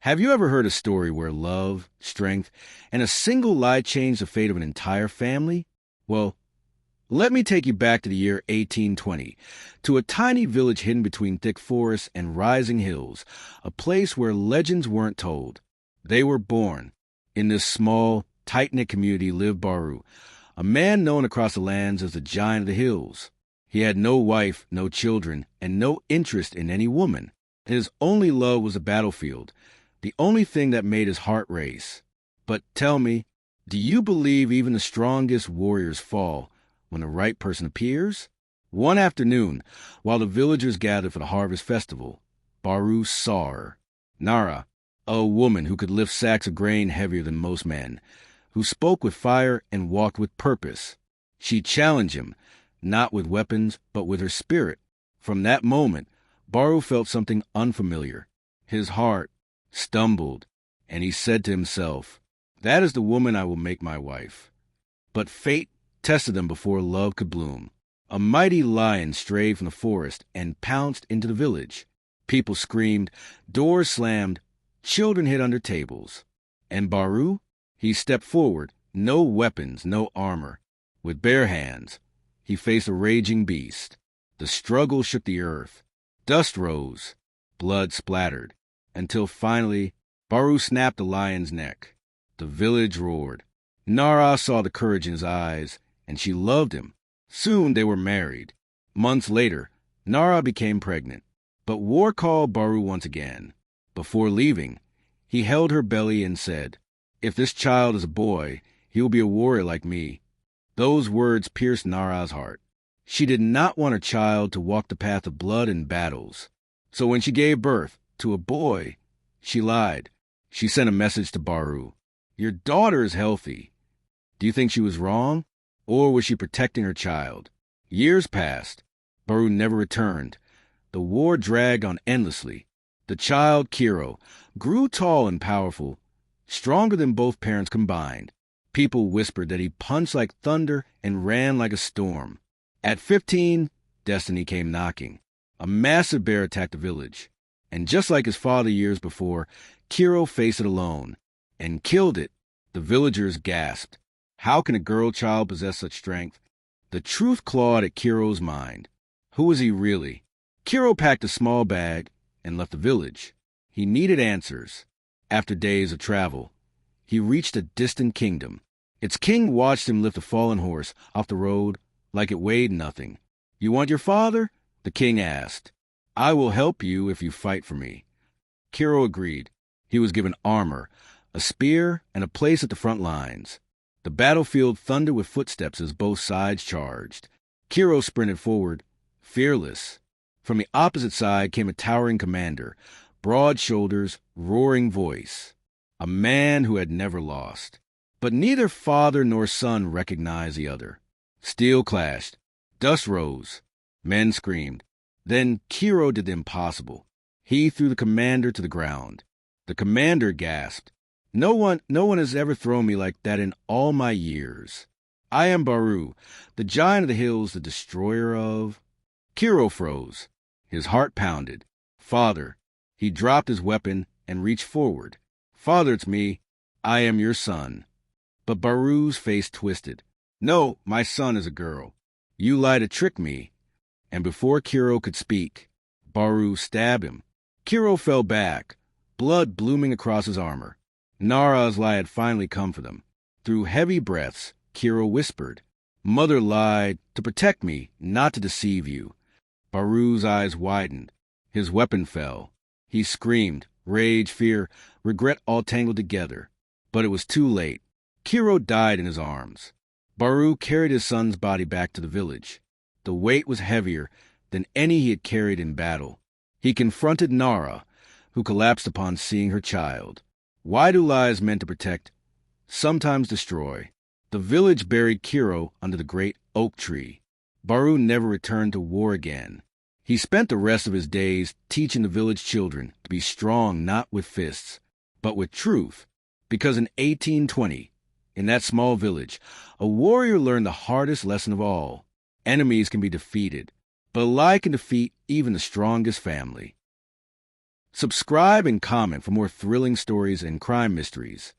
Have you ever heard a story where love, strength, and a single lie changed the fate of an entire family? Well, let me take you back to the year 1820, to a tiny village hidden between thick forests and rising hills, a place where legends weren't told. They were born. In this small, tight-knit community lived Baru, a man known across the lands as the Giant of the Hills. He had no wife, no children, and no interest in any woman. His only love was the battlefield, the only thing that made his heart race. But tell me, do you believe even the strongest warriors fall when the right person appears? One afternoon, while the villagers gathered for the harvest festival, Baru saw her. Nara, a woman who could lift sacks of grain heavier than most men, who spoke with fire and walked with purpose. She challenged him, not with weapons, but with her spirit. From that moment, Baru felt something unfamiliar. His heart stumbled, and he said to himself, "That is the woman I will make my wife." But fate tested them before love could bloom. A mighty lion strayed from the forest and pounced into the village. People screamed, doors slammed, children hid under tables. And Baru? He stepped forward, no weapons, no armor. With bare hands, he faced a raging beast. The struggle shook the earth. Dust rose, blood splattered, until finally Baru snapped the lion's neck. The village roared. Nara saw the courage in his eyes, and she loved him. Soon they were married. Months later, Nara became pregnant. But war called Baru once again. Before leaving, he held her belly and said, "If this child is a boy, he will be a warrior like me." Those words pierced Nara's heart. She did not want her child to walk the path of blood and battles. So when she gave birth to a boy, she lied. She sent a message to Baru. "Your daughter is healthy." Do you think she was wrong? Or was she protecting her child? Years passed. Baru never returned. The war dragged on endlessly. The child, Kiro, grew tall and powerful, stronger than both parents combined. People whispered that he punched like thunder and ran like a storm. At 15, destiny came knocking. A massive bear attacked the village. And just like his father years before, Kiro faced it alone and killed it. The villagers gasped. How can a girl child possess such strength? The truth clawed at Kiro's mind. Who was he really? Kiro packed a small bag and left the village. He needed answers. After days of travel, he reached a distant kingdom. Its king watched him lift a fallen horse off the road like it weighed nothing. "You want your father?" the king asked. "I will help you if you fight for me." Kiro agreed. He was given armor, a spear, and a place at the front lines. The battlefield thundered with footsteps as both sides charged. Kiro sprinted forward, fearless. From the opposite side came a towering commander, broad shoulders, roaring voice. A man who had never lost. But neither father nor son recognized the other. Steel clashed. Dust rose. Men screamed. Then Kiro did the impossible. He threw the commander to the ground. The commander gasped. No one has ever thrown me like that in all my years. I am Baru, the Giant of the Hills, the destroyer of... Kiro froze. His heart pounded. "Father." He dropped his weapon and reached forward. "Father, it's me. I am your son." But Baru's face twisted. "No, my son is a girl. You lie to trick me." And before Kiro could speak, Baru stabbed him. Kiro fell back, blood blooming across his armor. Nara's lie had finally come for them. Through heavy breaths, Kiro whispered, "Mother lied to protect me, not to deceive you." Baru's eyes widened. His weapon fell. He screamed, rage, fear, regret all tangled together. But it was too late. Kiro died in his arms. Baru carried his son's body back to the village. The weight was heavier than any he had carried in battle. He confronted Nara, who collapsed upon seeing her child. Why do lies meant to protect sometimes destroy? The village buried Kiro under the great oak tree. Baru never returned to war again. He spent the rest of his days teaching the village children to be strong not with fists, but with truth. Because in 1820, in that small village, a warrior learned the hardest lesson of all. Enemies can be defeated, but a lie can defeat even the strongest family. Subscribe and comment for more thrilling stories and crime mysteries.